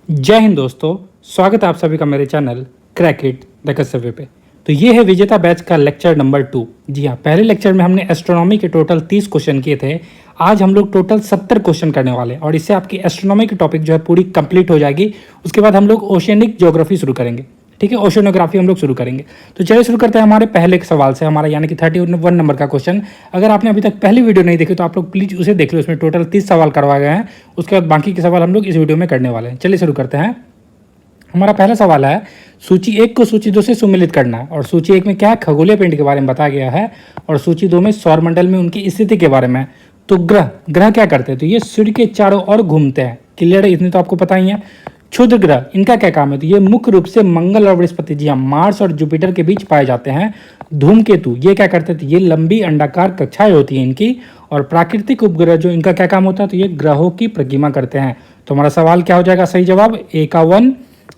जय हिंद दोस्तों। स्वागत है आप सभी का मेरे channel crack it the Kasbe पे। तो ये है विजेता बैच का लेक्चर नंबर 2। जी हाँ, पहले लेक्चर में हमने एस्ट्रोनॉमी के टोटल 30 क्वेश्चन किए थे। आज हम लोग टोटल 70 क्वेश्चन करने वाले हैं और इससे आपकी एस्ट्रोनॉमी की टॉपिक जो है पूरी कंप्लीट हो जाएगी। उसके बाद हम लोग ओशियनिक ज्योग्राफी शुरू करेंगे। ठीक है, ओशियनोग्राफी हम लोग शुरू करेंगे। तो चलिए शुरू करते हैं हमारे पहले सवाल से, हमारा यानी कि 31 नंबर का क्वेश्चन। अगर आपने अभी तक पहली वीडियो नहीं देखी तो आप लोग प्लीज उसे देख लो, उसमें टोटल 30 सवाल करवाए गए हैं। उसके बाद बाकी के सवाल हम लोग इस वीडियो में करने वाले हैं। चलिए शुरू करते हैं। हमारा पहला सवाल है, सूची 1 को सूची 2 से सुमेलित करना है। और सूची 1 में क्या है, खगोलीय पिंड के बारे में बताया गया है और सूची 2 में सौरमंडल में उनकी स्थिति के बारे में। तो ग्रह क्या करते हैं, तो ये सूर्य के चारों ओर घूमते हैं। क्लियर है, इतनी तो आपको पता ही है। क्षुद्र ग्रह इनका क्या काम है, तो ये मुख्य रूप से मंगल और बृहस्पति, जी हाँ, मार्स और जुपिटर के बीच पाए जाते हैं। धूमकेतु ये क्या करते हैं, तो ये लंबी अंडाकार कक्षाएं होती हैं इनकी। और प्राकृतिक उपग्रह जो इनका क्या काम होता है, तो ये ग्रहों की परिक्रमा करते हैं। तो हमारा सवाल क्या हो जाएगा, सही जवाब ए का 1,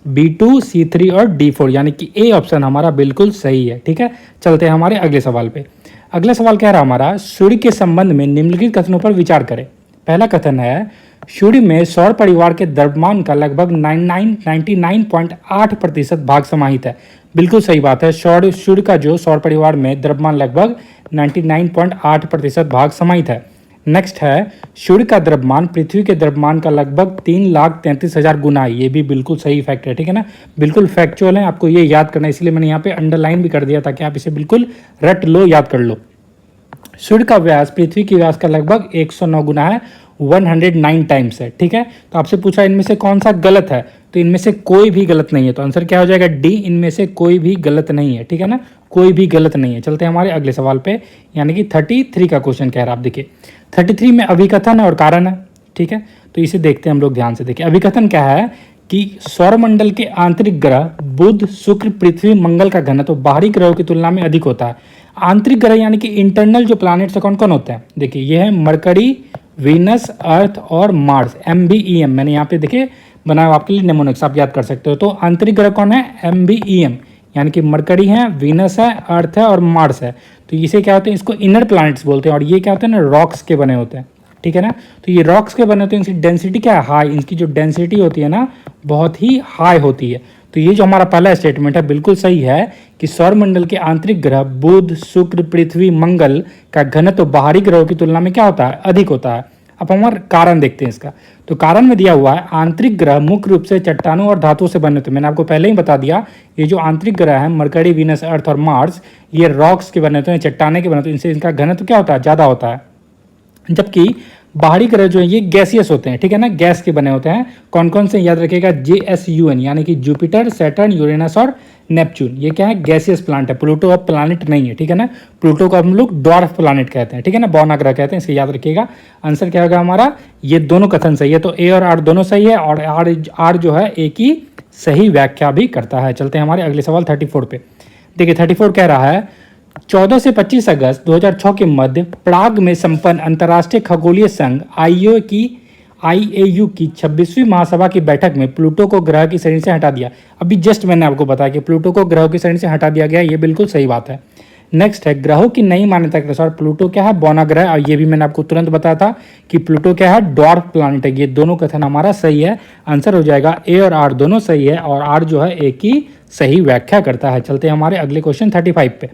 B2, C3 और D4, यानी कि ए ऑप्शन हमारा बिल्कुल सही है। ठीक है, चलते हैं हमारे अगले सवाल पे। अगला सवाल कह रहा हमारा, सूर्य के संबंध में निम्नलिखित कथनों पर विचार करें। पहला कथन है, सूर्य में सौर परिवार के द्रव्यमान का लगभग 99.8% भाग समाहित है। बिल्कुल सही बात है। सूर्य का जो सौर परिवार में द्रव्यमान लगभग 99.8% भाग समाहित है। नेक्स्ट है, सूर्य का द्रव्यमान पृथ्वी के द्रव्यमान का लगभग 3,33,000 गुना है। ये भी बिल्कुल सही फैक्ट है। ठीक है ना, बिल्कुल फैक्चुअल है, आपको ये याद करना है, इसलिए मैंने यहाँ पे अंडरलाइन भी कर दिया ताकि आप इसे बिल्कुल रट लो, याद कर लो। सूर्य का व्यास पृथ्वी के व्यास का लगभग 109 गुना है, 109 टाइम्स है। ठीक है, तो आपसे पूछा इनमें से कौन सा गलत है, तो इनमें से कोई भी गलत नहीं है। तो आंसर क्या हो जाएगा, डी, इनमें से कोई भी गलत नहीं है। ठीक है ना, कोई भी गलत नहीं है। चलते हैं हमारे अगले सवाल पे, यानी कि 33 का क्वेश्चन कह रहा है। आप देखिए 33 में अभिकथन और कारण है। ठीक है, तो इसे देखते हैं हम लोग ध्यान से। देखिए अभिकथन क्या है कि सौरमंडल के आंतरिक ग्रह बुध, शुक्र, पृथ्वी, मंगल का घनत्व बाहरी ग्रहों की तुलना में अधिक होता है। आंतरिक ग्रह यानी कि इंटरनल जो प्लैनेट्स कौन कौन होते हैं, देखिए ये है मरकरी, वीनस, अर्थ और मार्स। MBEM मैंने यहाँ पे देखिए बनाया आपके लिए नेमोनिक्स, आप याद कर सकते हो। तो आंतरिक ग्रह कौन है, MBEM, यानी कि मरकरी है, वीनस है, अर्थ है और मार्स है। तो इसे क्या होते हैं, इसको इनर प्लैनेट्स बोलते हैं। और ये क्या होते हैं ना, रॉक्स के बने होते हैं। ठीक है ना, तो ये रॉक्स के बने होते हैं, इनकी डेंसिटी क्या है, हाई। इनकी जो डेंसिटी होती है ना, बहुत ही हाई होती है। तो ये जो हमारा पहला स्टेटमेंट है बिल्कुल सही है कि सौरमंडल के आंतरिक ग्रह बुध, शुक्र, पृथ्वी, मंगल का घनत्व बाहरी ग्रहों की तुलना में क्या होता है, अधिक होता है। अब हमारा कारण देखते हैं इसका। तो कारण में दिया हुआ है, आंतरिक ग्रह मुख्य रूप से चट्टानों और धातुओं से बने होते हैं। मैंने आपको पहले ही बता दिया, ये जो आंतरिक ग्रह है मरकरी, वीनस, अर्थ और मार्स, ये रॉक्स के बने होते हैं, चट्टाने के बने होते हैं। इनसे इनका घनत्व क्या होता है, ज़्यादा होता है। जबकि बाहरी ग्रह जो है ये गैसियस होते हैं। ठीक है ना, गैस के बने होते हैं। कौन कौन से याद रखिएगा, JSUN, यानी कि जुपिटर, सैटर्न, यूरेनस और नेपच्यून। ये क्या है, गैसियस प्लांट है। प्लूटो अब प्लानिट नहीं है। ठीक है ना, प्लूटो को हम लोग ड्वार्फ प्लानिट कहते हैं। ठीक है ना, बौना ग्रह कहते हैं, इसे याद रखिएगा। आंसर क्या होगा हमारा, ये दोनों कथन सही है। तो ए और आर दोनों सही है और आर जो है ए की सही व्याख्या भी करता है। चलते हैं हमारे अगले सवाल 34 पे। देखिए 34 कह रहा है, 14 से 25 अगस्त 2006 के मध्य प्राग में संपन्न अंतर्राष्ट्रीय खगोलीय संघ IAU की 26वीं महासभा की बैठक में प्लूटो को ग्रह की श्रेणी से हटा दिया। अभी जस्ट मैंने आपको बताया कि प्लूटो को ग्रहों की श्रेणी से हटा दिया गया, ये बिल्कुल सही बात है। नेक्स्ट है, ग्रहों की नई मान्यता के अनुसार प्लूटो क्या है, बौना ग्रह। और ये भी मैंने आपको तुरंत बताया था कि प्लूटो क्या है, ड्वार्फ प्लैनेट है। ये दोनों कथन हमारा सही है। आंसर हो जाएगा ए और आर दोनों सही है और आर जो है ए की सही व्याख्या करता है। चलते हैं हमारे अगले क्वेश्चन 35 पे।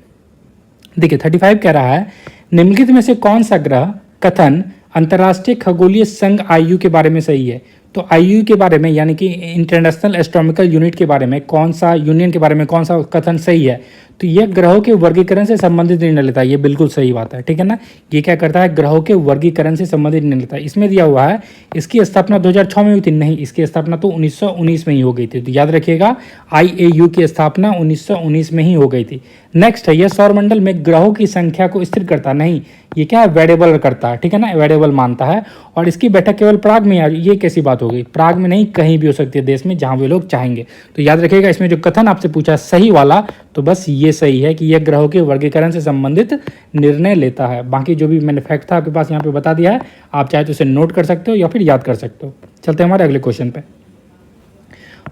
देखिए 35 कह रहा है, निम्नलिखित में से कौन सा ग्रह कथन अंतर्राष्ट्रीय खगोलीय संघ IU के बारे में सही है। तो IU के बारे में यानी कि इंटरनेशनल एस्ट्रोनॉमिकल यूनिट के बारे में कौन सा, यूनियन के बारे में कौन सा कथन सही है, तो यह ग्रहों के वर्गीकरण से संबंधित निर्णय लेता है। ये बिल्कुल सही बात है। ठीक है ना, ये क्या करता है, ग्रहों के वर्गीकरण से संबंधित निर्णय लेता है। इसमें दिया हुआ है इसकी स्थापना 2006 में हुई थी, नहीं, इसकी स्थापना तो 1919 में ही हो गई थी। तो याद रखिएगा IAU की स्थापना 1919 में ही हो गई थी। नेक्स्ट है, यह सौरमंडल में ग्रहों की संख्या को स्थिर करता नहीं, ये क्या है, वेरिएबल करता है। ठीक है ना, वेरिएबल मानता है। और इसकी बैठक केवल प्राग में, ये कैसी बात हो गई, प्राग में नहीं, कहीं भी हो सकती है देश में, जहां वे लोग चाहेंगे। तो याद रखिएगा इसमें जो कथन आपसे पूछा सही वाला, तो बस ये सही है कि यह ग्रहों के वर्गीकरण से संबंधित निर्णय लेता है। बाकी जो भी मैंने फैक्ट था आपके पास यहाँ पे बता दिया है, आप चाहे तो इसे नोट कर सकते हो या फिर याद कर सकते हो। चलते हैं हमारे अगले क्वेश्चन पे।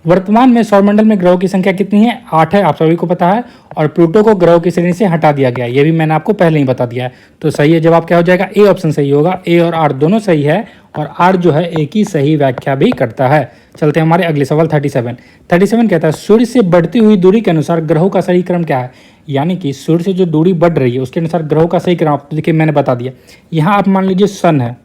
वर्तमान में सौरमंडल में ग्रहों की संख्या कितनी है, 8 है, आप सभी को पता है। और प्लूटो को ग्रहों की श्रेणी से हटा दिया गया, ये भी मैंने आपको पहले ही बता दिया है। तो सही है, जवाब क्या हो जाएगा, ए ऑप्शन सही होगा। ए और आर दोनों सही है और आर जो है एक ही सही व्याख्या भी करता है। चलते हैं हमारे अगले सवाल 37 कहता है सूर्य से बढ़ती हुई दूरी के अनुसार ग्रहों का सही क्रम क्या है। यानी कि सूर्य से जो दूरी बढ़ रही है उसके अनुसार ग्रहों का सही क्रम आपको देखिए मैंने बता दिया। यहाँ आप मान लीजिए सन है,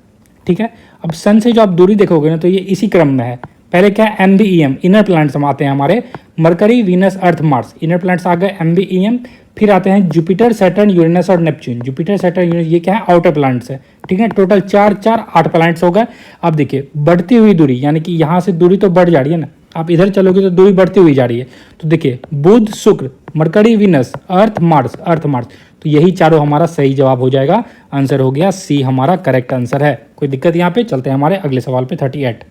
ठीक है। अब सन से जो आप दूरी देखोगे ना तो ये इसी क्रम में है। पहले क्या है MBEM इनर प्लैनेट्स हम आते हैं हमारे, मरकरी, वीनस, अर्थ, मार्स, इनर प्लैनेट्स आ गए MBEM। फिर आते हैं जुपिटर, सैटर्न, यूरेनस और नेपच्यून। जुपिटर, सैटर्न, यूरेनस ये क्या है आउटर प्लैनेट्स है, ठीक है। टोटल 8 प्लैनेट्स हो गए। अब देखिए बढ़ती हुई दूरी यानी कि यहाँ से दूरी तो बढ़ जा रही है ना, आप इधर चलोगे तो दूरी बढ़ती हुई जा रही है। तो देखिए बुध, शुक्र, मरकरी, वीनस, अर्थ, मार्स, तो यही चारों हमारा सही जवाब हो जाएगा। आंसर हो गया सी हमारा करेक्ट आंसर है। कोई दिक्कत यहाँ पे? चलते हैं हमारे अगले सवाल पे 38।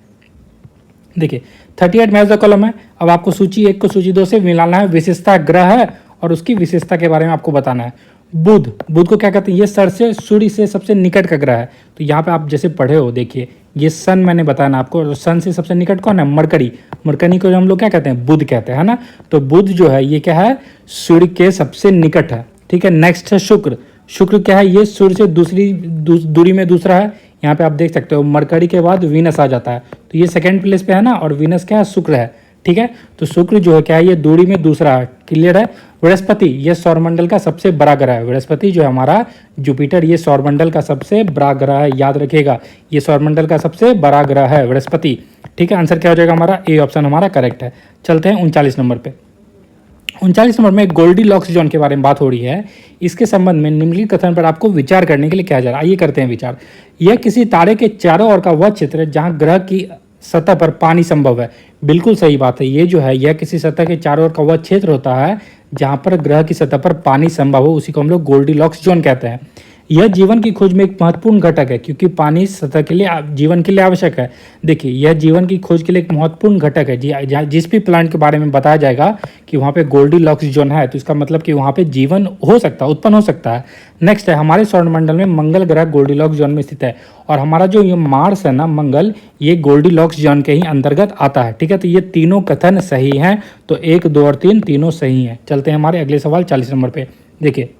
देखिए 38 मैच द कॉलम है। अब आपको सूची 1 को सूची 2 से मिलाना है। विशेषता ग्रह है और उसकी विशेषता के बारे में आपको बताना है। बुध को क्या कहते हैं, ये सर से सूर्य से सबसे निकट का ग्रह है। तो यहाँ पे आप जैसे पढ़े हो देखिए ये सन मैंने बताया ना आपको, सन से सबसे निकट कौन है, मरकरी को हम लोग क्या कहते हैं, बुध कहते हैं, है ना। तो बुध जो है ये क्या है, सूर्य के सबसे निकट है, ठीक है। नेक्स्ट है शुक्र क्या है, ये सूर्य से दूसरी दूरी में दूसरा है। यहाँ पे आप देख सकते हो मरकरी के बाद वीनस आ जाता है, तो ये सेकंड प्लेस पे है ना, और वीनस क्या है, शुक्र है, ठीक है। तो शुक्र जो है क्या है, ये दूरी में दूसरा है, क्लियर है। बृहस्पति ये सौरमंडल का सबसे बड़ा ग्रह है। बृहस्पति जो है हमारा, जुपिटर ये सौरमंडल का सबसे बड़ा ग्रह है, याद रखिएगा ये सौरमंडल का सबसे बड़ा ग्रह है बृहस्पति, ठीक है। आंसर क्या हो जाएगा हमारा, ए ऑप्शन हमारा करेक्ट है। चलते हैं 39 नंबर पे। 39 नंबर में गोल्डी लॉक्स जोन के बारे में बात हो रही है। इसके संबंध में निम्नलिखित कथन पर आपको विचार करने के लिए कहा जा रहा है। आइए करते हैं विचार। यह किसी तारे के चारों ओर का वह क्षेत्र है जहां ग्रह की सतह पर पानी संभव है। बिल्कुल सही बात है। ये जो है यह किसी सतह के चारों ओर का वह क्षेत्र होता है जहां पर ग्रह की सतह पर पानी संभव हो, उसी को हम लोग गोल्डी लॉक्स जोन कहते हैं। यह जीवन की खोज में एक महत्वपूर्ण घटक है क्योंकि पानी सतह के लिए जीवन के लिए आवश्यक है। देखिए यह जीवन की खोज के लिए एक महत्वपूर्ण घटक है। जिस भी प्लांट के बारे में बताया जाएगा कि वहाँ पे गोल्डी लॉक्स जोन है, तो इसका मतलब कि वहाँ पे जीवन हो सकता है, उत्पन्न हो सकता है। नेक्स्ट है हमारे सौरमंडल में मंगल ग्रह गोल्डी लॉक्स जोन में स्थित है, और हमारा जो ये मार्स है ना, मंगल, ये गोल्डी लॉक्स जोन के ही अंतर्गत आता है, ठीक है। तो ये तीनों कथन सही हैं, तो 1, 2 और 3 तीनों सही हैं। चलते हैं हमारे अगले सवाल 40 नंबर पे। देखिए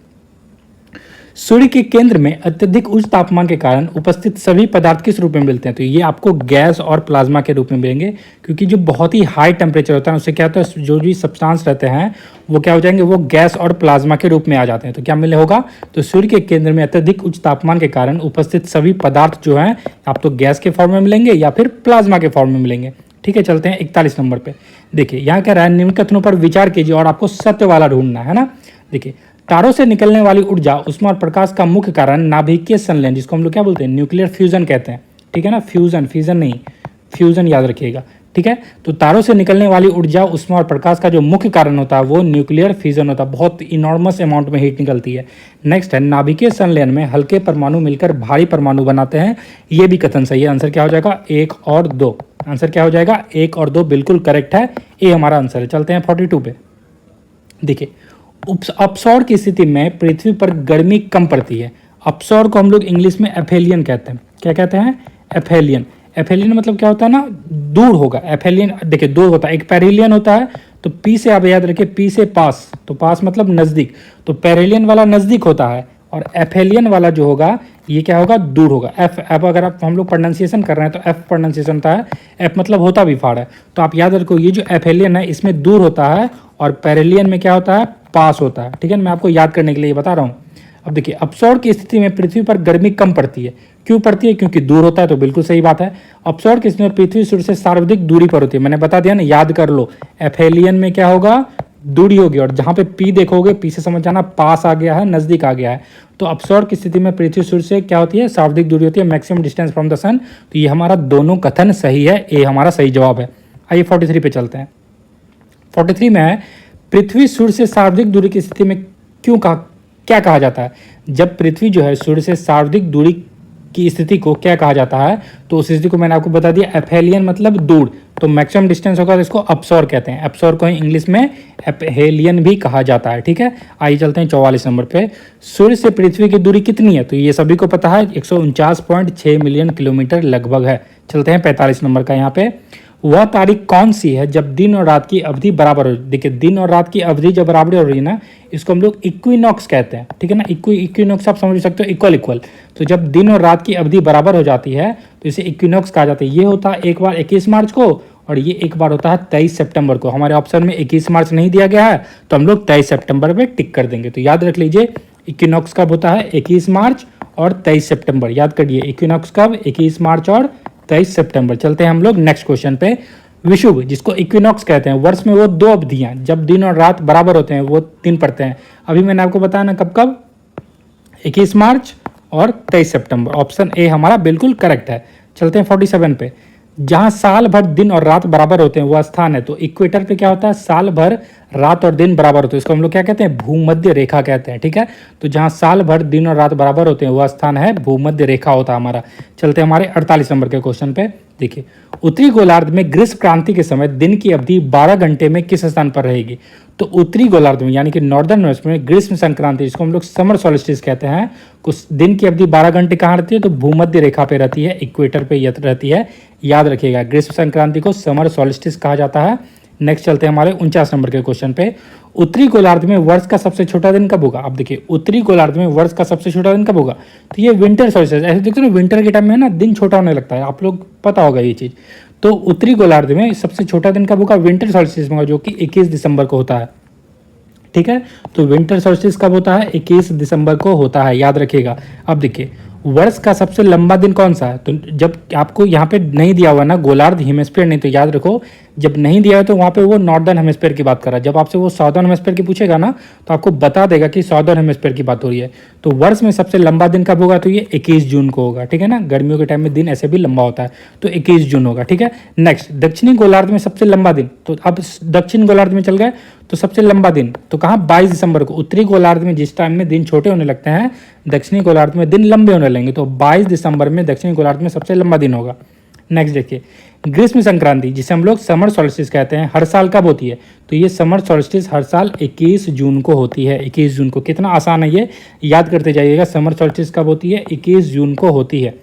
सूर्य के केंद्र में अत्यधिक उच्च तापमान के कारण उपस्थित सभी पदार्थ किस रूप में मिलते हैं, तो ये आपको गैस और प्लाज्मा के रूप में मिलेंगे, क्योंकि जो बहुत ही हाई टेम्परेचर होता है उससे क्या होता है, जो भी सब्सटेंस रहते हैं वो क्या हो जाएंगे, वो गैस और प्लाज्मा के रूप में आ जाते हैं। तो क्या मिले होगा, तो सूर्य के केंद्र में अत्यधिक उच्च तापमान के कारण उपस्थित सभी पदार्थ जो हैं आप तो गैस के फॉर्म में मिलेंगे या फिर प्लाज्मा के फॉर्म में मिलेंगे, ठीक है। चलते हैं 41 नंबर पे। देखिए यहाँ क्या रहा है, निम्न कथनों पर विचार कीजिए और आपको सत्य वाला ढूंढना है ना। देखिए तारों से निकलने वाली ऊर्जा, उष्मा और प्रकाश का मुख्य कारण नाभिकीय संलयन, जिसको हम लोग क्या बोलते हैं, न्यूक्लियर फ्यूजन कहते हैं, ठीक है ना। फ्यूजन नहीं, फ्यूजन याद रखिएगा, ठीक है। तो तारों से निकलने वाली ऊर्जा, उष्मा और प्रकाश का जो मुख्य कारण होता है वो न्यूक्लियर फ्यूजन होता है। बहुत इनॉर्मस अमाउंट में हीट निकलती है। नेक्स्ट है नाभिकीय संलयन में हल्के परमाणु मिलकर भारी परमाणु बनाते हैं। ये भी कथन सही है। आंसर क्या हो जाएगा, 1 और 2। आंसर क्या हो जाएगा, 1 और 2 बिल्कुल करेक्ट है, ए हमारा आंसर है। चलते हैं 42 पे। देखिए अपसौर की स्थिति में पृथ्वी पर गर्मी कम पड़ती है। अपसौर को हम लोग इंग्लिश में एफेलियन कहते हैं। क्या कहते हैं, एफेलियन। एफेलियन मतलब क्या होता है ना, दूर होगा। एफेलियन देखिए दो होता है, एक पेरिलियन होता है, तो पी से आप याद रखिए, पी से पास, तो पास मतलब नज़दीक, तो पेरिलियन वाला नज़दीक होता है, और एफेलियन वाला जो होगा ये क्या होगा, दूर होगा। एफ अगर आप हम लोग प्रोनाउंसिएशन कर रहे हैं तो एफ प्रोनाउंसिएशन होता है, एफ मतलब होता भी फाड़ है। तो आप याद रखो ये जो एफेलियन है इसमें दूर होता है, और पेरिलियन में क्या होता है, पास होता है, ठीक है। मैं आपको याद करने के लिए बता रहा हूँ। अब देखिए अपसौर की स्थिति में पृथ्वी पर गर्मी कम पड़ती है। क्यों पड़ती है, क्योंकि दूर होता है, तो बिल्कुल सही बात है। अपसौर की स्थिति में पृथ्वी सूर्य से सर्वाधिक दूरी पर होती है। मैंने बता दिया ना, याद कर लो। एफेलियन में क्या होगा, दूरी होगी, और जहां पे पी देखोगे, पी से समझ जाना पास आ गया है, नजदीक आ गया है। तो अपसौर की स्थिति में पृथ्वी सूर्य से क्या होती है, सर्वाधिक दूरी होती है, मैक्सिमम डिस्टेंस फ्रॉम द सन। तो ये हमारा दोनों कथन सही है, ए हमारा सही जवाब है। आइए 43 पे चलते हैं। 43 में है पृथ्वी सूर्य से सर्वाधिक दूरी की स्थिति में क्या कहा जाता है। जब पृथ्वी जो है सूर्य से सर्वाधिक दूरी की स्थिति को क्या कहा जाता है, तो उस स्थिति को मैंने आपको बता दिया, एफेलियन मतलब दूर, तो मैक्सिमम डिस्टेंस होगा तो इसको अपसौर कहते हैं। अपसौर को इंग्लिश में एफेलियन भी कहा जाता है, ठीक है। आइए चलते हैं 44 नंबर पे। सूर्य से पृथ्वी की दूरी कितनी है, तो ये सभी को पता है, 149.6 मिलियन किलोमीटर लगभग है। चलते हैं 45 नंबर का। यहाँ पे वह तारीख कौन सी है जब दिन और रात की अवधि बराबर हो। देखिए दिन और रात की अवधि जब बराबर हो रही है ना, इसको हम लोग इक्विनॉक्स कहते हैं, ठीक है ना। इक्विनॉक्स आप समझ सकते हो, इक्वल इक्वल। तो जब दिन और रात की अवधि बराबर हो जाती है तो इसे इक्विनॉक्स कहा जाता है। ये होता है एक बार 21 मार्च को और ये एक बार होता है 23 सितंबर को। हमारे ऑप्शन में 21 मार्च नहीं दिया गया है तो हम लोग 23 सितंबर पे टिक कर देंगे। तो याद रख लीजिए इक्विनॉक्स कब होता है, 21 मार्च और 23 सितंबर। याद करिए इक्विनॉक्स कब, 21 मार्च और 23 सितंबर। चलते हैं हम लोग नेक्स्ट क्वेश्चन पे। विषुव जिसको इक्विनॉक्स कहते हैं, वर्ष में वो दो अवधियां जब दिन और रात बराबर होते हैं वो दिन पड़ते हैं। अभी मैंने आपको बताया ना कब कब, 21 मार्च और 23 सितंबर। ऑप्शन ए हमारा बिल्कुल करेक्ट है। चलते हैं 47 पे। जहां साल भर दिन और रात बराबर होते हैं वह स्थान है। तो इक्वेटर पे क्या होता है, साल भर रात और दिन बराबर होते हैं, इसको हम लोग क्या कहते हैं, भूमध्य रेखा कहते हैं, ठीक है। तो जहां साल भर दिन और रात बराबर होते हैं वह स्थान है भूमध्य रेखा होता है हमारा। चलते हैं हमारे 48 नंबर के क्वेश्चन पे। देखिए उत्तरी गोलार्ध में ग्रीष्म क्रांति के समय दिन की अवधि 12 घंटे में किस स्थान पर रहेगी। तो उत्तरी गोलार्ध में यानी कि नॉर्दर्न वेस्ट में ग्रीष्म संक्रांति, जिसको हम लोग समर सॉल्स्टिस कहते हैं, कुछ दिन की अवधि 12 घंटे कहाँ रहती है, तो भूमध्य रेखा पे रहती है, इक्वेटर पे रहती है। याद रखिएगा ग्रीष्म संक्रांति को समर सॉल्स्टिस कहा जाता है। नेक्स्ट चलते हैं हमारे 49 नंबर के क्वेश्चन पे। उत्तरी गोलार्ध में वर्ष का सबसे छोटा दिन कब होगा। अब देखिए उत्तरी गोलार्ध में वर्ष का सबसे छोटा दिन कब होगा, तो ये विंटर सॉल्स्टिस। ऐसे देखते हो विंटर के टाइम में ना दिन छोटा होने लगता है, आप लोग पता होगा ये चीज। तो उत्तरी गोलार्ध में सबसे छोटा दिन कब होगा, विंटर सॉल्स्टिस में होगा, जो कि 21 दिसंबर को होता है, ठीक है। तो विंटर सॉल्स्टिस कब होता है, 21 दिसंबर को होता है, याद रखिएगा। अब देखिए वर्ष का सबसे लंबा दिन कौन सा है, तो जब आपको यहाँ पे नहीं दिया हुआ ना गोलार्ध हेमिस्फीयर नहीं, तो याद रखो जब नहीं दिया है तो वहाँ पे वो नॉर्दर्न हेमिस्फीयर की बात कर रहा है। जब आपसे वो साउदर्न हेमिस्फीयर की पूछेगा ना तो आपको बता देगा कि साउदर्न हेमिस्फीयर की बात हो रही है। तो वर्ष में सबसे लंबा दिन कब होगा, तो ये 21 जून को होगा, ठीक है ना। गर्मियों के टाइम में दिन ऐसे भी लंबा होता है, तो 21 जून होगा, ठीक है। नेक्स्ट दक्षिणी गोलार्ध में सबसे लंबा दिन, तो अब दक्षिण गोलार्ध में चल गए तो सबसे लंबा दिन तो कहाँ, 22 दिसंबर को। उत्तरी गोलार्ध में जिस टाइम में दिन छोटे होने लगते हैं दक्षिणी गोलार्ध में दिन लंबे होने लगेंगे, तो 22 दिसंबर में दक्षिणी गोलार्ध में सबसे लंबा दिन होगा। नेक्स्ट देखिए ग्रीष्म संक्रांति जिसे हम लोग समर सॉल्स्टिस कहते हैं, हर साल कब होती है, तो ये समर सॉल्स्टिस हर साल 21 जून को होती है। 21 जून को, कितना आसान है ये, याद करते जाइएगा। समर सॉल्स्टिस कब होती है, 21 जून को होती है।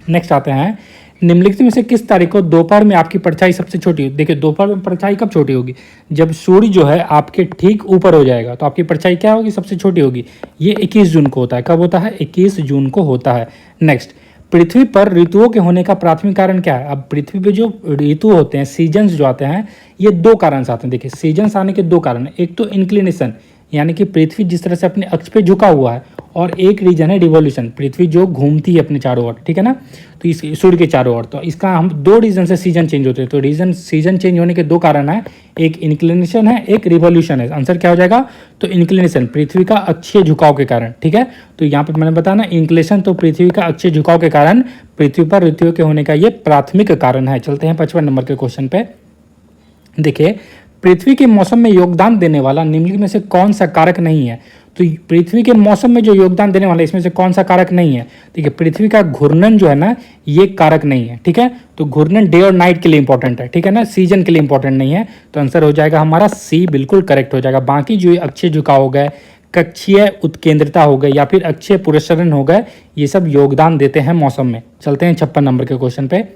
नेक्स्ट आते हैं निम्नलिखित में से किस तारीख को दोपहर में आपकी परछाई सबसे छोटी होगी। देखिए दोपहर में परछाई कब छोटी होगी, जब सूर्य जो है आपके ठीक ऊपर हो जाएगा तो आपकी परछाई क्या होगी, सबसे छोटी होगी। ये 21 जून को होता है, कब होता है, 21 जून को होता है। नेक्स्ट पृथ्वी पर ऋतुओं के होने का प्राथमिक कारण क्या है। अब पृथ्वी पे जो ऋतु होते हैं, सीजन्स जो आते हैं, ये दो कारण से आते हैं। देखिए सीजन्स आने के दो कारण हैं, एक तो इंक्लिनेशन यानी कि पृथ्वी जिस तरह से अपने अक्ष पे झुका हुआ है, और एक रीजन है रिवॉल्यूशन, पृथ्वी जो घूमती है अपने चारों ओर, ठीक है ना, तो इस सूर्य के चारों ओर। तो इसका हम दो रीजन से सीजन चेंज होते हैं। तो सीजन चेंज होने के दो कारण है, एक इंक्लिनेशन है, एक रिवॉल्यूशन है। आंसर क्या हो जाएगा, तो इंक्लिनेशन पृथ्वी का अक्षीय झुकाव के कारण, ठीक है। तो यहाँ पे मैंने बताया ना इंक्लिनेशन तो पृथ्वी का अक्षीय झुकाव के कारण पृथ्वी पर ऋतुओं के होने का ये प्राथमिक कारण है। चलते हैं 55 नंबर के क्वेश्चन पे। देखिए पृथ्वी के मौसम में योगदान देने वाला निम्नलिखित में से कौन सा कारक नहीं है। तो पृथ्वी के मौसम में जो योगदान देने वाला इसमें से कौन सा कारक नहीं है। देखिए पृथ्वी का घूर्णन जो है ना ये कारक नहीं है, ठीक है। तो घूर्णन डे और नाइट के लिए इंपॉर्टेंट है, ठीक है ना, सीजन के लिए इंपॉर्टेंट नहीं है। तो आंसर हो जाएगा हमारा सी, बिल्कुल करेक्ट हो जाएगा। बाकी जो अक्षीय झुकाव हो गए, कक्षीय उत्केंद्रता हो गए या फिर अक्षीय पुरस्करण हो गए, ये सब योगदान देते हैं मौसम में। चलते हैं 56 नंबर के क्वेश्चन पे।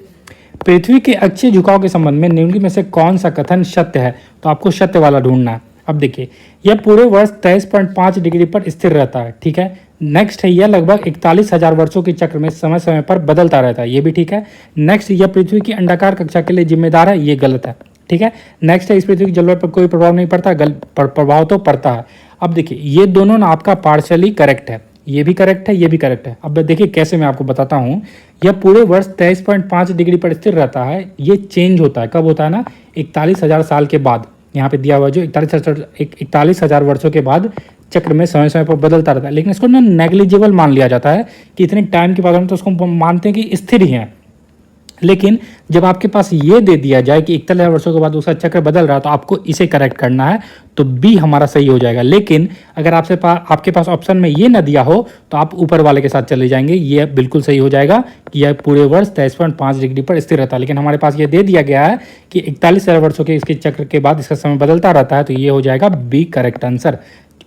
पृथ्वी के अक्षीय झुकाव के संबंध में निम्नलिखित में से कौन सा कथन सत्य है। तो आपको सत्य वाला ढूंढना है। अब देखिए यह पूरे वर्ष 23.5 डिग्री पर स्थिर रहता है, ठीक है। नेक्स्ट है यह लगभग 41,000 वर्षों के चक्र में समय समय पर बदलता रहता है, ये भी ठीक है। नेक्स्ट यह पृथ्वी की अंडाकार कक्षा के लिए जिम्मेदार है, ये गलत है, ठीक है। नेक्स्ट है इस पृथ्वी की जलवायु पर कोई प्रभाव नहीं पड़ता, प्रभाव तो पड़ता है। अब देखिए ये दोनों ना आपका पार्शियली करेक्ट है, ये भी करेक्ट है, ये भी करेक्ट है। अब देखिए कैसे, मैं आपको बताता हूँ। यह पूरे वर्ष 23.5 डिग्री पर स्थिर रहता है, ये चेंज होता है, कब होता है ना, 41,000 साल के बाद। यहाँ पे दिया हुआ जो 41,000 वर्षों के बाद चक्र में समय समय पर बदलता रहता है। लेकिन इसको ना नेग्लिजिबल मान लिया जाता है कि इतने टाइम के बाद हम तो उसको मानते हैं कि स्थिर ही है। लेकिन जब आपके पास ये दे दिया जाए कि 41,000 वर्षों के बाद उसका चक्र बदल रहा है तो आपको इसे करेक्ट करना है, तो बी हमारा सही हो जाएगा। लेकिन अगर आपके पास ऑप्शन में ये ना दिया हो तो आप ऊपर वाले के साथ चले जाएंगे, ये बिल्कुल सही हो जाएगा कि यह पूरे वर्ष 23.5 डिग्री पर स्थिर रहता है। लेकिन हमारे पास ये दे दिया गया है कि 41,000 वर्षों के इसके चक्र के बाद इसका समय बदलता रहता है, तो ये हो जाएगा बी करेक्ट आंसर।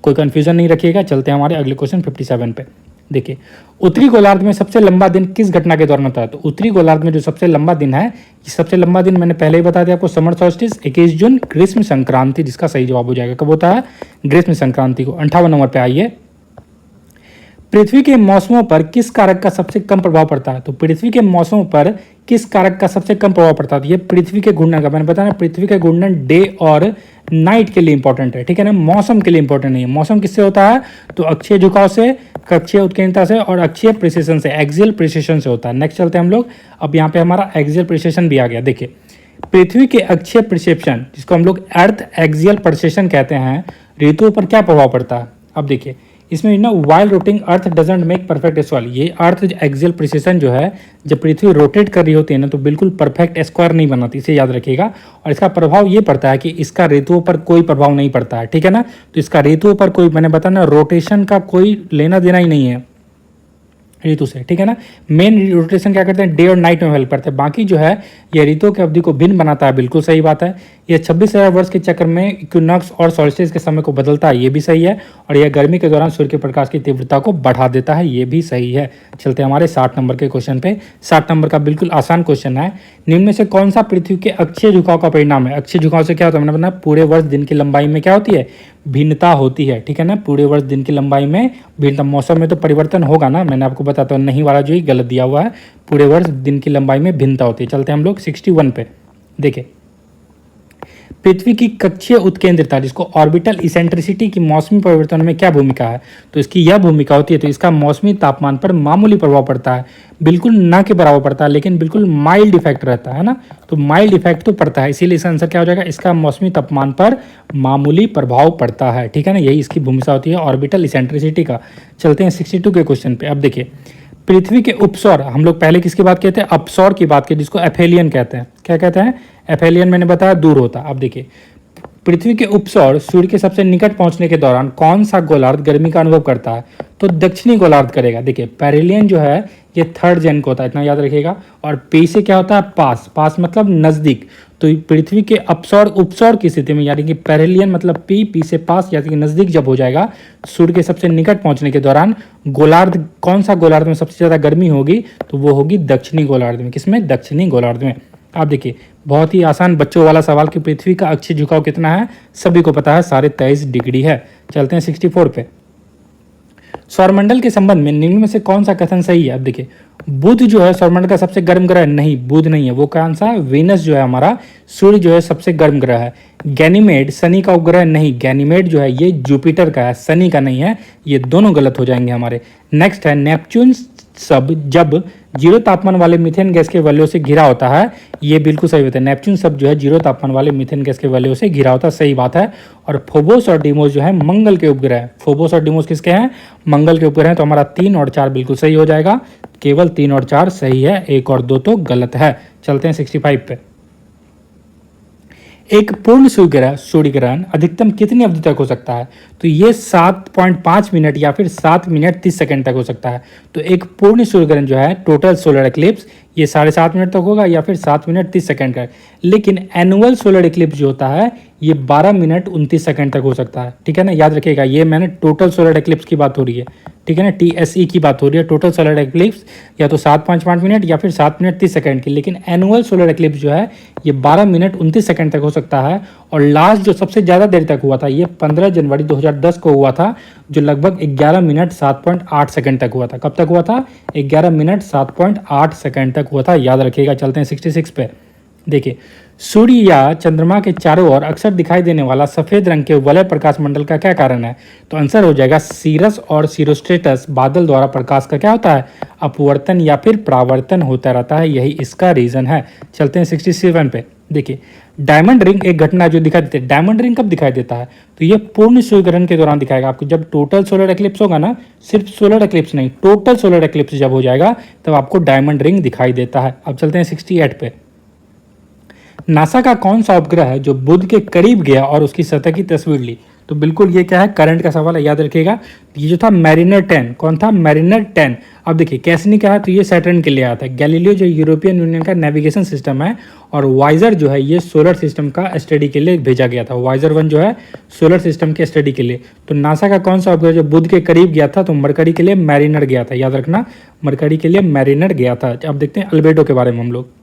कोई कन्फ्यूजन नहीं रखिएगा। चलते हैं हमारे अगले क्वेश्चन 57 पे। देखिए, उत्तरी गोलार्ध में सबसे लंबा दिन किस घटना के दौरान होता है? तो उत्तरी गोलार्ध में जो सबसे लंबा दिन है, ये सबसे लंबा दिन मैंने पहले ही बता दिया आपको, समर सॉल्स्टिस 21 जून, ग्रीष्म संक्रांति, जिसका सही जवाब हो जाएगा। कब होता है? ग्रीष्म संक्रांति को। 58 नंबर पे आइए, पृथ्वी के मौसमों पर किस कारक का सबसे कम प्रभाव पड़ता है? तो पृथ्वी के मौसमों पर किस कारक का सबसे कम प्रभाव पड़ता है? तो ये पृथ्वी के घूर्णन का, मैंने बताया ना, पृथ्वी के घूर्णन डे और नाइट के लिए इंपॉर्टेंट है, ठीक है ना, मौसम के लिए इंपॉर्टेंट नहीं है। मौसम किससे होता है? तो अक्षीय झुकाव से, कक्षीय उत्केंद्रता से और अक्षीय प्रिसिशन से, एक्सियल प्रिसिशन से होता है। नेक्स्ट चलते हैं हम लोग। अब यहाँ पे हमारा एक्सियल प्रिसिशन भी आ गया। देखिए, पृथ्वी के अक्षीय प्रिसेप्शन, जिसको हम लोग अर्थ एक्सियल प्रिसेप्शन कहते हैं, ऋतुओं पर क्या प्रभाव पड़ता है? अब देखिए, इसमें ना, while rotating earth doesn't make perfect square. ये अर्थ एक्सियल प्रिसेशन जो है, जब पृथ्वी रोटेट कर रही होती है ना, तो बिल्कुल परफेक्ट स्क्वायर नहीं बनाती, इसे याद रखिएगा। और इसका प्रभाव ये पड़ता है कि इसका ऋतुओं पर कोई प्रभाव नहीं पड़ता है, ठीक है ना। तो इसका ऋतुओं पर कोई, मैंने बताया ना, रोटेशन का कोई लेना देना ही नहीं है ऋतु से, ठीक है ना। मेन रोटेशन क्या करते हैं? डे और नाइट में हेल्प करते हैं। बाकी जो है ये ऋतुओं की अवधि को भिन्न बनाता है, बिल्कुल सही बात है। ये 26,000 वर्ष के चक्र में इक्विनॉक्स और सॉल्स्टिस के समय को बदलता है, ये भी सही है। और यह गर्मी के दौरान सूर्य के प्रकाश की तीव्रता को बढ़ा देता है, ये भी सही है। चलते हैं हमारे 60 नंबर के क्वेश्चन पे। 60 नंबर का बिल्कुल आसान क्वेश्चन है। निम्न में से कौन सा पृथ्वी के अक्षीय झुकाव का परिणाम है? अक्षीय झुकाव से क्या होता है? मैंने बताया, पूरे वर्ष दिन की लंबाई में क्या होती है? भिन्नता होती है, ठीक है ना। पूरे वर्ष दिन की लंबाई में भिन्नता, मौसम में तो परिवर्तन होगा ना, मैंने आपको बताता हूँ, नहीं वाला जो ही गलत दिया हुआ है, पूरे वर्ष दिन की लंबाई में भिन्नता होती है। चलते हैं हम लोग 61 पे। देखिए, पृथ्वी की कक्षीय उत्केंद्रता, जिसको ऑर्बिटल इसेंट्रिसिटी की मौसमी परिवर्तन में क्या भूमिका है? तो इसकी यह भूमिका होती है, तो इसका मौसमी तापमान पर मामूली प्रभाव पड़ता है, बिल्कुल ना के बराबर पड़ता है, लेकिन बिल्कुल माइल्ड इफेक्ट रहता है ना। तो माइल्ड इफेक्ट तो पड़ता है, इसीलिए इसका आंसर क्या हो जाएगा? इसका मौसमी तापमान पर मामूली प्रभाव पड़ता है, ठीक है ना। यही इसकी भूमिका होती है ऑर्बिटल इसेंट्रिसिटी का। चलते हैं 62 के क्वेश्चन पे। अब देखिए, पृथ्वी के उपसौर, हम लोग पहले किसकी बात कहते हैं? अपसौर की बात की, जिसको एफेलियन कहते हैं। क्या कहते हैं? एफेलियन, मैंने बताया दूर होता। अब देखिए, पृथ्वी के उपसौर सूर्य के सबसे निकट पहुंचने के दौरान कौन सा गोलार्ध गर्मी का अनुभव करता है? तो दक्षिणी गोलार्ध करेगा। देखिए, पेरिलियन जो है ये थर्ड जेन को होता है, इतना याद रखिएगा। और पी से क्या होता है? पास। पास मतलब नजदीक। तो पृथ्वी के अपसौर उपसौर की स्थिति में, यानी कि पेरिलियन मतलब पी, पी से पास यानी कि नजदीक जब हो जाएगा, सूर्य के सबसे निकट पहुंचने के दौरान गोलार्ध, कौन सा गोलार्ध में सबसे ज्यादा गर्मी होगी? तो वो होगी दक्षिणी गोलार्ध में। किसमें? दक्षिणी गोलार्ध में। आप देखिए, बहुत ही आसान बच्चों वाला सवाल कि पृथ्वी का अक्षीय झुकाव कितना है, सभी को पता है, 23.5 डिग्री है। चलते हैं 64 पे। सौरमंडल के संबंध में निम्न में से कौन सा कथन सही है? अब देखिए, बुध जो है सौरमंडल का सबसे गर्म ग्रह नहीं, बुध नहीं है, वो कौन सा है? वीनस जो है हमारा, सूर्य जो है सबसे गर्म ग्रह है। गैनीमेड शनि का उपग्रह नहीं, गैनीमेड जो है ये जुपिटर का है, शनि का नहीं है। ये दोनों गलत हो जाएंगे हमारे। नेक्स्ट है, नेपच्यून सब जब जीरो तापमान वाले मीथेन गैस के वलयों से घिरा होता है, ये बिल्कुल सही होता है। नेपच्यून सब जो है जीरो तापमान वाले मीथेन गैस के वलयों से घिरा होता है, सही बात है। और फोबोस और डिमोस जो है मंगल के उपग्रह है। फोबोस और डिमोस किसके हैं? मंगल के उपग्रह हैं। तो हमारा 3 और 4 बिल्कुल सही हो जाएगा। केवल 3 और 4 सही है, 1 और 2 तो गलत है। चलते हैं 65 पे। एक पूर्ण सूर्य ग्रहण अधिकतम कितनी अवधि तक हो सकता है? तो ये 7.5 मिनट या फिर 7 मिनट 30 सेकंड तक हो सकता है। तो एक पूर्ण सूर्य ग्रहण जो है, टोटल सोलर एक्लिप्स, ये 7.5 मिनट तक होगा या फिर 7 मिनट 30 सेकंड का। लेकिन एनुअल सोलर एक्लिप्स जो होता है ये 12 मिनट 29 सेकंड तक हो सकता है, ठीक है ना। याद रखिएगा, ये मैंने टोटल सोलर एक्लिप्स की बात हो रही है, ठीक है ना, TSE की बात हो रही है। टोटल सोलर एक्लिप्स या तो 7.5 मिनट या फिर 7 मिनट 30 सेकंड की। लेकिन एनुअल सोलर एक्लिप्स जो है ये 12 मिनट 29 सेकंड तक हो सकता है। और लास्ट जो सबसे ज़्यादा देर तक हुआ था ये 15 जनवरी 2010 को हुआ था, जो लगभग 11 मिनट 7.8 सेकंड तक हुआ था। कब तक हुआ था? 11 मिनट 7.8 सेकंड तक हुआ था, याद रखिएगा। चलते हैं 66 पे। देखिए, सूर्य या चंद्रमा के चारों ओर अक्सर दिखाई देने वाला सफेद रंग के वलय प्रकाश मंडल का क्या कारण है? तो आंसर हो जाएगा सीरस और सीरोस्ट्रेटस बादल द्वारा प्रकाश का क्या होता है? अपवर्तन या फिर परावर्तन होता रहता है, यही इसका रीजन है। चलते हैं 67 पे। देखिए, डायमंड रिंग एक घटना जो दिखाई देती है। डायमंड रिंग कब दिखाई देता है? तो ये पूर्ण सूर्य ग्रहण के दौरान दिखाएगा आपको। जब टोटल सोलर एक्लिप्स होगा ना, सिर्फ सोलर एक्लिप्स नहीं, टोटल सोलर एक्लिप्स जब हो जाएगा तब आपको डायमंड रिंग दिखाई देता है। अब चलते हैं 68 पे। नासा का कौन सा उपग्रह है जो बुध के करीब गया और उसकी सतह की तस्वीर ली? तो बिल्कुल ये क्या है, करंट का सवाल है, याद रखिएगा। ये जो था मैरिनर 10, कौन था, मैरिनर 10। अब देखिए कैसनी क्या है, तो ये सैटर्न के लिए आया था। गैलीलियो जो यूरोपियन यूनियन का नेविगेशन सिस्टम है, और वाइजर जो है ये सोलर सिस्टम का स्टडी के लिए भेजा गया था। वाइजर 1 जो है सोलर सिस्टम के स्टडी के लिए। तो नासा का कौन सा उपग्रह जो बुध के करीब गया था, तो मरकरी के लिए मैरिनर गया था, याद रखना, मरकरी के लिए मैरिनर गया था। अब देखते हैं अल्बेडो के बारे में हम लोग।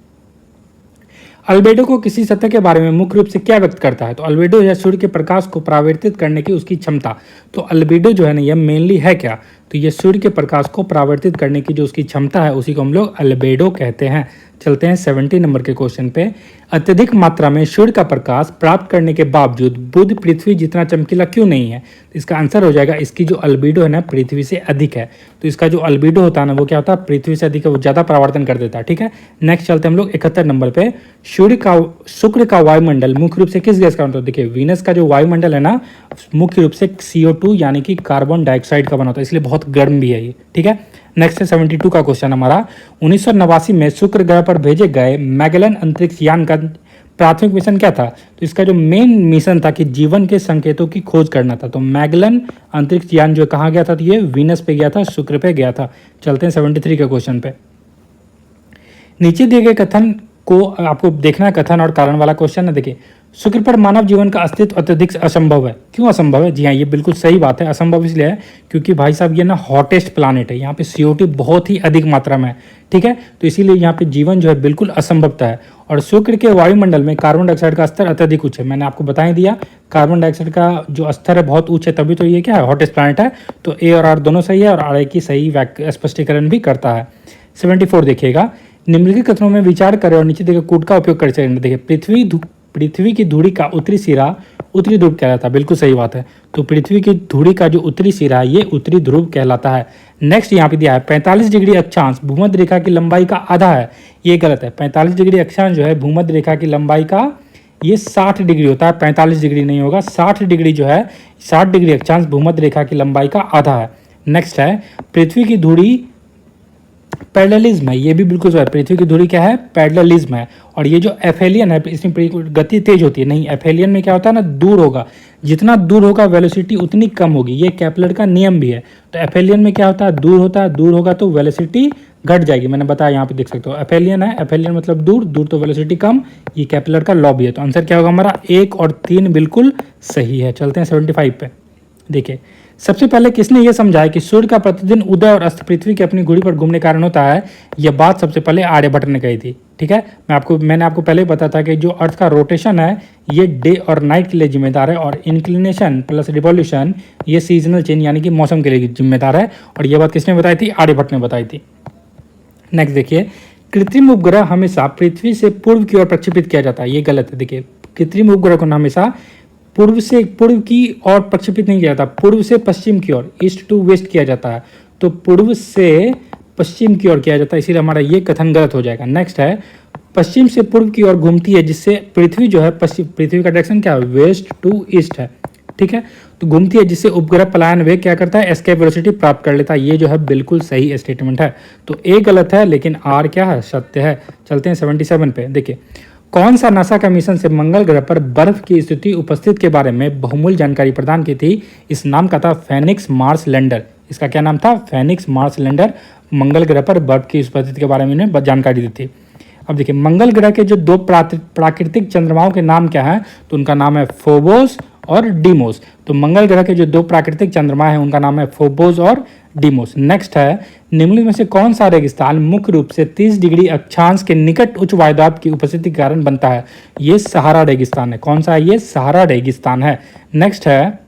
अल्बेडो को किसी सतह के बारे में मुख्य रूप से क्या व्यक्त करता है, तो अल्बेडो है सूर्य के प्रकाश को परावर्तित करने की उसकी क्षमता। तो अल्बेडो जो है ना, यह मेनली है क्या, तो ये सूर्य के प्रकाश को परावर्तित करने की जो उसकी क्षमता है उसी को हम लोग अल्बेडो कहते हैं। चलते हैं 70 नंबर के क्वेश्चन पे। अत्यधिक मात्रा में सूर्य का प्रकाश प्राप्त करने के बावजूद बुध पृथ्वी जितना चमकीला क्यों नहीं है, तो इसका आंसर हो जाएगा, इसकी जो अल्बेडो है ना पृथ्वी से अधिक है। तो इसका जो अल्बेडो होता है ना वो क्या होता है, पृथ्वी से अधिक है, वो ज़्यादा परावर्तन कर देता है। ठीक है, नेक्स्ट चलते हैं हम लोग 71 नंबर पे। शुक्र का वायुमंडल मुख्य रूप से किस गैस का बनता है, देखिए वीनस का जो वायुमंडल है ना मुख्य रूप से CO2 यानी कि कार्बन डाइऑक्साइड का बना होता है, इसलिए बहुत गर्म भी है ये। ठीक है, नेक्स्ट है 72 का क्वेश्चन हमारा। 1989 में शुक्र ग्रह पर भेजे गए मैगेलन अंतरिक्ष यान का प्राथमिक मिशन क्या था, तो इसका जो मेन मिशन था कि जीवन के संकेतों की खोज करना था। तो मैगेलन अंतरिक्ष यान जो कहाँ गया था, तो ये वीनस पे गया था, शुक्र पे गया था। चलते हैं 73 के क्वेश्चन पे। नीचे दिए गए कथन को आपको देखना है, कथन और कारण वाला क्वेश्चन है। देखिए, शुक्र पर मानव जीवन का अस्तित्व अत्यधिक असंभव है। क्यों असंभव है, जी हाँ ये बिल्कुल सही बात है। असंभव इसलिए है क्योंकि भाई साहब ये ना हॉटेस्ट प्लानिट है, यहाँ पे CO2 बहुत ही अधिक मात्रा में है। ठीक है, तो इसीलिए यहाँ पे जीवन जो है बिल्कुल असंभवता है। और शुक्र के वायुमंडल में कार्बन डाइऑक्साइड का स्तर अत्यधिक उच्च है, मैंने आपको बता ही दिया, कार्बन डाइऑक्साइड का जो स्तर है बहुत उच्च है, तभी तो ये क्या है, हॉटेस्ट प्लानिट है। तो ए और आर दोनों सही है, और आर की सही स्पष्टीकरण भी करता है। 74 देखिएगा, निम्नलिखित कथनों में विचार करें और नीचे देखिए कूट का उपयोग करते हैं। देखिए पृथ्वी की धुरी का उत्तरी सिरा उत्तरी ध्रुव कहलाता है, बिल्कुल सही बात है। तो पृथ्वी की धुरी का जो उत्तरी सिरा है ये उत्तरी ध्रुव कहलाता है। नेक्स्ट यहाँ पे दिया है 45 डिग्री अक्षांश भूमध्य रेखा की लंबाई का आधा है, ये गलत है। 45 डिग्री अक्षांश जो है भूमध्य रेखा की लंबाई का ये 60 डिग्री होता है, 45 डिग्री नहीं होगा। 60 डिग्री जो है, 60 डिग्री अक्षांश भूमध्य रेखा की लंबाई का आधा है। नेक्स्ट है पृथ्वी की धुरी पैरेललिज्म है, ये भी बिल्कुल सही है। पृथ्वी की धुरी क्या है, पैरेललिज्म है। और ये जो एफेलियन है इसमें गति तेज होती है, नहीं एफेलियन में क्या होता है ना, दूर होगा, जितना दूर होगा वेलोसिटी उतनी कम होगी, ये केपलर का नियम भी है। तो एफेलियन में क्या होता है, दूर होता है, दूर होगा तो वेलोसिटी घट जाएगी, मैंने बताया यहाँ पे देख सकते हो एफेलियन है, एफेलियन मतलब दूर, दूर तो वेलोसिटी कम, ये केपलर का लॉ भी है। तो आंसर क्या होगा हमारा 1 और 3 बिल्कुल सही है। चलते हैं 75 पे। देखिए सबसे पहले किसने यह समझाया कि सूर्य का प्रतिदिन उदय और अस्त पृथ्वी की अपनी घुड़ी पर घूमने के कारण होता है, यह बात सबसे पहले आर्यभट्ट ने कही थी। ठीक है, मैंने आपको पहले बताया था कि जो अर्थ का रोटेशन है ये डे और नाइट के लिए जिम्मेदार है, और इंक्लिनेशन प्लस रिवॉल्यूशन ये सीजनल चेंज यानी कि मौसम के लिए जिम्मेदार है। और यह बात किसने बताई थी, आर्यभट्ट ने बताई थी। नेक्स्ट देखिए, कृत्रिम उपग्रह हमेशा पृथ्वी से पूर्व की ओर प्रक्षेपित किया जाता है, ये गलत है। देखिए कृत्रिम उपग्रह को हमेशा पूर्व की ओर प्रक्षेपित नहीं किया जाता, पूर्व से पश्चिम की ओर, ईस्ट टू वेस्ट किया जाता है। तो पूर्व से पश्चिम की ओर किया जाता है, इसीलिए हमारा ये कथन गलत हो जाएगा। नेक्स्ट है पश्चिम से पूर्व की ओर घूमती है, जिससे पृथ्वी जो है पृथ्वी का डायरेक्शन क्या है, वेस्ट टू ईस्ट है। ठीक है, तो घूमती है जिससे उपग्रह पलायन वेग क्या करता है, एस्केप वेलोसिटी प्राप्त कर लेता है। ये जो है बिल्कुल सही स्टेटमेंट है। तो ए गलत है लेकिन आर क्या है, सत्य है। चलते हैं 77 पे। देखिए कौन सा नासा का मिशन से मंगल ग्रह पर बर्फ की स्थिति उपस्थित के बारे में बहुमूल्य जानकारी प्रदान की थी, इस नाम का था फेनिक्स मार्स लैंडर। इसका क्या नाम था, फेनिक्स मार्स लैंडर। मंगल ग्रह पर बर्फ की उपस्थिति के बारे में इन्हें जानकारी दी थी। अब देखिए मंगल ग्रह के जो 2 प्राकृतिक चंद्रमाओं के नाम क्या हैं, तो उनका नाम है फोबोस और डीमोस। तो मंगल ग्रह के जो 2 प्राकृतिक चंद्रमा हैं उनका नाम है फोबोस और डीमोस। नेक्स्ट है निम्नलिखित में से कौन सा रेगिस्तान मुख्य रूप से 30 डिग्री अक्षांश के निकट उच्च वायुदाब की उपस्थिति के कारण बनता है, ये सहारा रेगिस्तान है। कौन सा है, ये सहारा रेगिस्तान है। नेक्स्ट है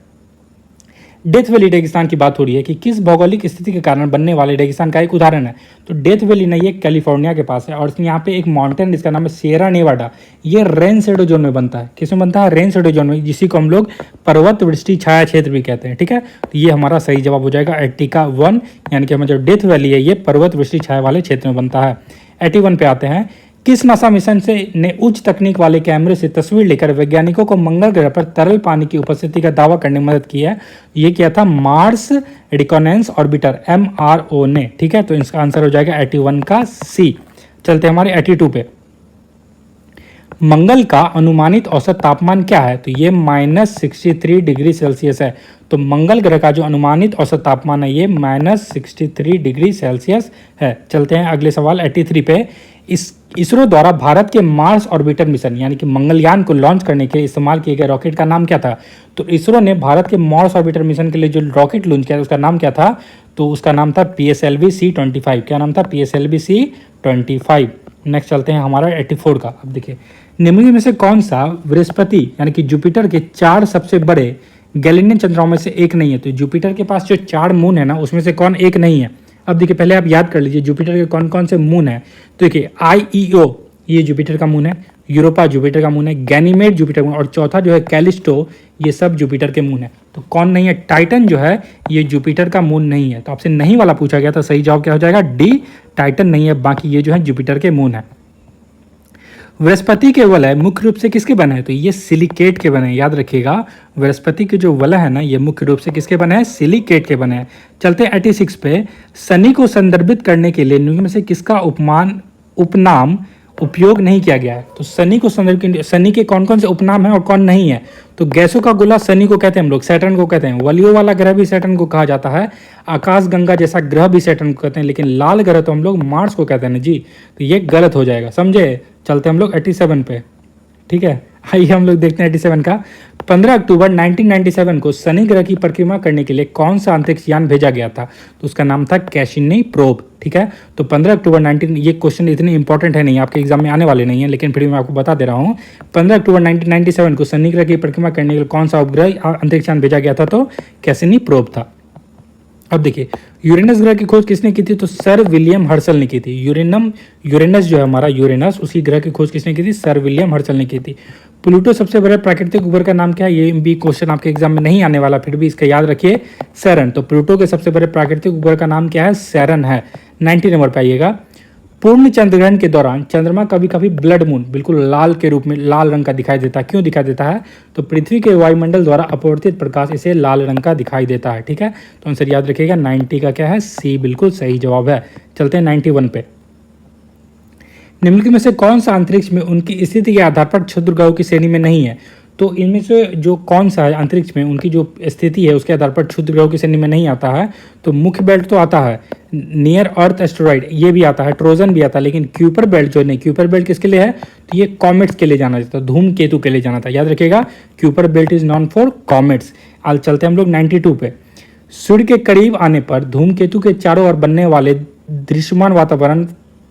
डेथ वैली रेगिस्तान की बात हो रही है कि किस भौगोलिक स्थिति के कारण बनने वाले रेगिस्तान का एक उदाहरण है। तो डेथ वैली नहीं, ये कैलिफोर्निया के पास है, और यहाँ पे एक माउंटेन जिसका नाम है सिएरा नेवाडा, ये रेन शेडो जोन में बनता है। किसमें बनता है, रेन शेडो जोन में, जिसी को हम लोग पर्वत वृष्टि छाया क्षेत्र भी कहते हैं। ठीक है, तो ये हमारा सही जवाब हो जाएगा 81, यानी कि हमारा जो डेथ वैली है ये पर्वत वृष्टि छाया वाले क्षेत्र में बनता है। 81 पे आते हैं, किस नासा मिशन से ने उच्च तकनीक वाले कैमरे से तस्वीर लेकर वैज्ञानिकों को मंगल ग्रह पर तरल पानी की उपस्थिति का दावा करने में मदद की है, ये किया था मार्स रिकॉनेंस ऑर्बिटर MRO ने। ठीक है, तो इसका आंसर हो जाएगा 81 का सी। चलते हैं हमारे 82 पे। मंगल का अनुमानित औसत तापमान क्या है? तो ये -63 डिग्री सेल्सियस है। तो मंगल ग्रह का जो अनुमानित औसत तापमान है ये -63 डिग्री सेल्सियस है। चलते हैं अगले सवाल 83 पे। इसरो द्वारा भारत के मार्स ऑर्बिटर मिशन यानी कि मंगलयान को लॉन्च करने के लिए इस्तेमाल किए गए रॉकेट का नाम क्या था? तो इसरो ने भारत के मार्स ऑर्बिटर मिशन के लिए जो रॉकेट लॉन्च किया उसका नाम क्या था? तो उसका नाम था PSLV-C25। क्या नाम था? PSLV-C25। नेक्स्ट चलते हैं हमारा 84 का। अब देखिए, निम्नलिखित में से कौन सा बृहस्पति यानी कि जुपिटर के 4 सबसे बड़े गैलीलियन चंद्रमाओं में से एक नहीं है? तो जुपिटर के पास जो 4 मून है ना, उसमें से कौन एक नहीं है? अब देखिए, पहले आप याद कर लीजिए जुपिटर के कौन कौन से मून है। तो देखिए, आईईओ ये जुपिटर का मून है, यूरोपा जुपिटर का मून है, गैनीमेड जुपिटर का मून, और चौथा जो है कैलिस्टो, ये सब जुपिटर के मून है। तो कौन नहीं है? टाइटन जो है ये जुपिटर का मून नहीं है। तो आपसे नहीं वाला पूछा गया था, सही जवाब क्या हो जाएगा? डी, टाइटन नहीं है, बाकी ये जो है जुपिटर के मून है। बृहस्पति के वलय मुख्य रूप से किसके बने हैं? तो ये सिलिकेट के बने हैं, याद रखिएगा। बृहस्पति के जो वलय है ना, ये मुख्य रूप से किसके बने हैं? सिलिकेट के बने हैं। चलते हैं 86 पे। शनि को संदर्भित करने के लिए निम्न में से किसका उपनाम उपयोग नहीं किया गया है? तो शनि को संदर्भित, शनि के कौन कौन से उपनाम है और कौन नहीं है? तो गैसों का गोला शनि को कहते हैं हम लोग, सैटर्न को कहते हैं। वलियों वाला ग्रह भी सैटर्न को कहा जाता है। आकाश गंगा जैसा ग्रह भी सैटर्न को कहते हैं, लेकिन लाल ग्रह तो हम लोग मार्स को कहते हैं ना जी। तो ये गलत हो जाएगा, समझे। चलते हम लोग 87 पे, ठीक है। आइए हम लोग देखते हैं 87 का। 15 अक्टूबर 1997 को शनि ग्रह की परिक्रमा करने के लिए कौन सा अंतरिक्ष यान भेजा गया था? तो उसका नाम था कैसिनी प्रोब, ठीक है। तो 15 अक्टूबर 19, ये क्वेश्चन इतने इंपॉर्टेंट है नहीं, आपके एग्जाम में आने वाले नहीं है, लेकिन फिर मैं आपको बता दे रहा हूँ। 15 अक्टूबर 1997 को शनि ग्रह की परिक्रमा करने के लिए कौन सा उपग्रह अंतरिक्ष यान भेजा गया था? तो कैसिनी प्रोब था। अब देखिए, यूरेनस ग्रह की खोज किसने की थी? तो सर विलियम हर्शल ने की थी। यूरेनस जो है हमारा यूरेनस, उसकी ग्रह की खोज किसने की थी? सर विलियम हर्शल ने की थी। प्लूटो सबसे बड़े प्राकृतिक उपग्रह का नाम क्या है? ये भी क्वेश्चन आपके एग्जाम में नहीं आने वाला, फिर भी इसका याद रखिए, सैरन। तो प्लूटो के सबसे बड़े प्राकृतिक उपग्रह का नाम क्या है? सैरन है। 90 नंबर पे आइएगा। पूर्ण चंद्रग्रहण के दौरान चंद्रमा कभी कभी ब्लड मून, बिल्कुल लाल के रूप में, लाल रंग का दिखाई देता है। क्यों दिखाई देता है? तो पृथ्वी के वायुमंडल द्वारा अपवर्तित प्रकाश इसे लाल रंग का दिखाई देता है, ठीक है। तो आंसर याद रखिएगा 90 का क्या है? सी, बिल्कुल सही जवाब है। चलते हैं 91 पे। निम्नलिखित में से कौन सा अंतरिक्ष में उनकी स्थिति के आधार पर क्षुद्र ग्रहों की श्रेणी में नहीं है? तो इनमें से जो कौन सा है अंतरिक्ष में उनकी जो स्थिति है उसके आधार पर क्षुद्र ग्रहों की श्रेणी में नहीं आता है? तो मुख्य बेल्ट तो आता है, नियर अर्थ एस्टेरॉइड ये भी आता है, ट्रोजन भी आता है, लेकिन क्यूपर बेल्ट जो नहीं, क्यूपर बेल्ट किसके लिए है? तो ये कॉमेट्स के लिए जाना जाता है, धूमकेतु के लिए जाना था, याद रखिएगा। Kuiper belt is non for comets. आज चलते हैं हम लोग 92 पे। सूर्य के करीब आने पर धूमकेतु के चारों ओर बनने वाले दृश्यमान वातावरण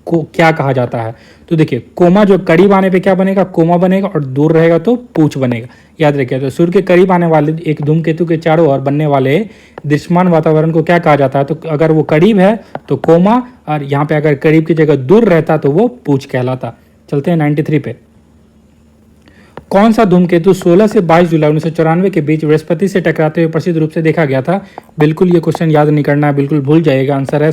को क्या कहा जाता है? तो देखिए, कोमा जो करीब आने पे क्या बनेगा? कोमा बनेगा, और दूर रहेगा तो पूछ बनेगा, याद रखिए। तो सूर्य के करीब आने वाले एक धूमकेतु के चारों ओर बनने वाले दृश्यमान वातावरण को क्या कहा जाता है? तो अगर वो करीब है तो कोमा, और यहाँ पे अगर करीब की जगह दूर रहता तो वो पूछ कहलाता। चलते हैं 93 पे। कौन सा धूमकेतु 16 से 22 जुलाई 1994 के बीच बृहस्पति से टकराते हुए प्रसिद्ध रूप से देखा गया था? बिल्कुल ये क्वेश्चन याद नहीं करना है, बिल्कुल भूल जाइएगा। आंसर है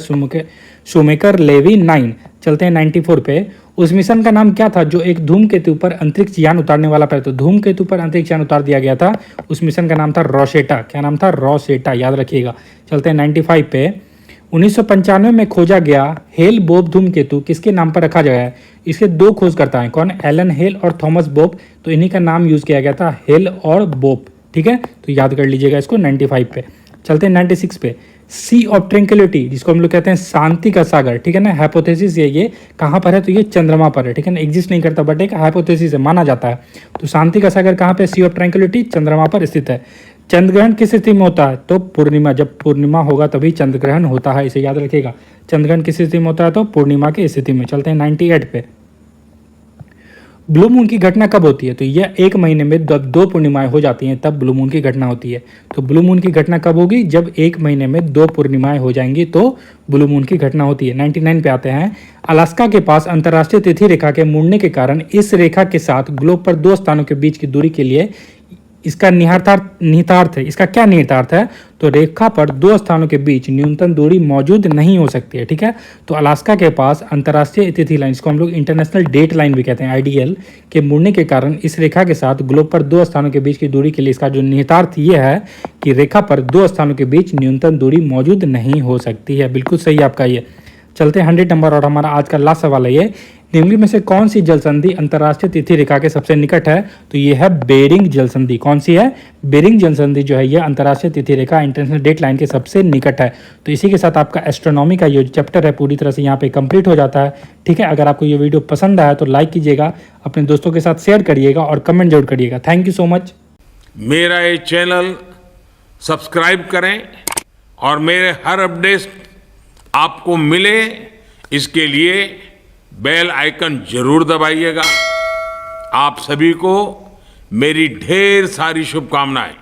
शूमेकर लेवी 9। चलते हैं 94 पे। उस मिशन का नाम क्या था जो एक धूमकेतु पर अंतरिक्ष यान उतारने वाला था? तो धूमकेतु पर अंतरिक्ष यान उतार दिया गया था, उस मिशन का नाम था रोसेटा। क्या नाम था? रोसेटा, याद रखिएगा। चलते हैं 95 पे। 1995 में खोजा गया हेल बोब धूमकेतु किसके नाम पर रखा गया है? इसके 2 खोजकर्ता हैं, कौन? एलन हेल और थॉमस बोब। तो इन्हीं का नाम यूज किया गया था, हेल और बोब, ठीक है। तो याद कर लीजिएगा इसको 95 पे। चलते हैं 96 पे। सी ऑफ ट्रैंक्विलिटी, जिसको हम लोग कहते हैं शांति का सागर, ठीक है ना, हाइपोथेसिस है। ये कहाँ पर है? तो ये चंद्रमा पर है, ठीक है ना, एग्जिस्ट नहीं करता, बट एक हाइपोथेसिस है, माना जाता है। तो शांति का सागर कहाँ पे? सी ऑफ ट्रैंक्विलिटी चंद्रमा पर स्थित है। चंद्रग्रहण किस स्थिति में होता है? तो पूर्णिमा, जब पूर्णिमा होगा तभी चंद्रग्रहण होता है, इसे याद रखिएगा। चंद्रग्रहण किस स्थिति में होता है? तो पूर्णिमा की स्थिति में। चलते हैं 98 पे। ब्लू मून की घटना कब होती है? तो यह 1 महीने में जब 2 पूर्णिमाएं हो जाती हैं तब ब्लू मून की घटना होती है। तो ब्लू मून की घटना कब होगी? जब 1 महीने में 2 पूर्णिमाएं हो जाएंगी तो ब्लू मून की घटना होती है। 99 पे आते हैं। अलास्का के पास अंतर्राष्ट्रीय तिथि रेखा के मुड़ने के कारण इस रेखा के साथ ग्लोब पर 2 स्थानों के बीच की दूरी के लिए इसका निहितार्थ है। इसका क्या निहितार्थ है? तो रेखा पर 2 स्थानों के बीच न्यूनतम दूरी मौजूद नहीं हो सकती है, ठीक है। तो अलास्का के पास अंतर्राष्ट्रीय तिथि लाइन, इसको हम लोग इंटरनेशनल डेट लाइन भी कहते हैं, आईडीएल, के मुड़ने के कारण इस रेखा के साथ ग्लोब पर 2 स्थानों के बीच की दूरी के लिए इसका जो निहितार्थ ये है कि रेखा पर 2 स्थानों के बीच न्यूनतम दूरी मौजूद नहीं हो सकती है। बिल्कुल सही आपका ये। चलते हैं 100 नंबर और हमारा आज का लास्ट सवाल है ये, निम्नलिखित में से कौन सी जल संधि अंतर्राष्ट्रीय तिथि रेखा के सबसे निकट है? तो ये है बेरिंग जल संधि। कौन सी है? बेरिंग जल संधि जो है ये अंतर्राष्ट्रीय तिथि रेखा इंटरनेशनल डेट लाइन के सबसे निकट है। तो इसी के साथ आपका एस्ट्रोनॉमी का ये चैप्टर है पूरी तरह से यहाँ पे कंप्लीट हो जाता है। ठीक है, अगर आपको ये वीडियो पसंद आया तो लाइक कीजिएगा, अपने दोस्तों के साथ शेयर करिएगा और कमेंट जरूर करिएगा। Thank you so much. मेरा ये चैनल सब्सक्राइब करें और मेरे हर अपडेट आपको मिले, इसके लिए बेल आइकन जरूर दबाइएगा। आप सभी को मेरी ढेर सारी शुभकामनाएं।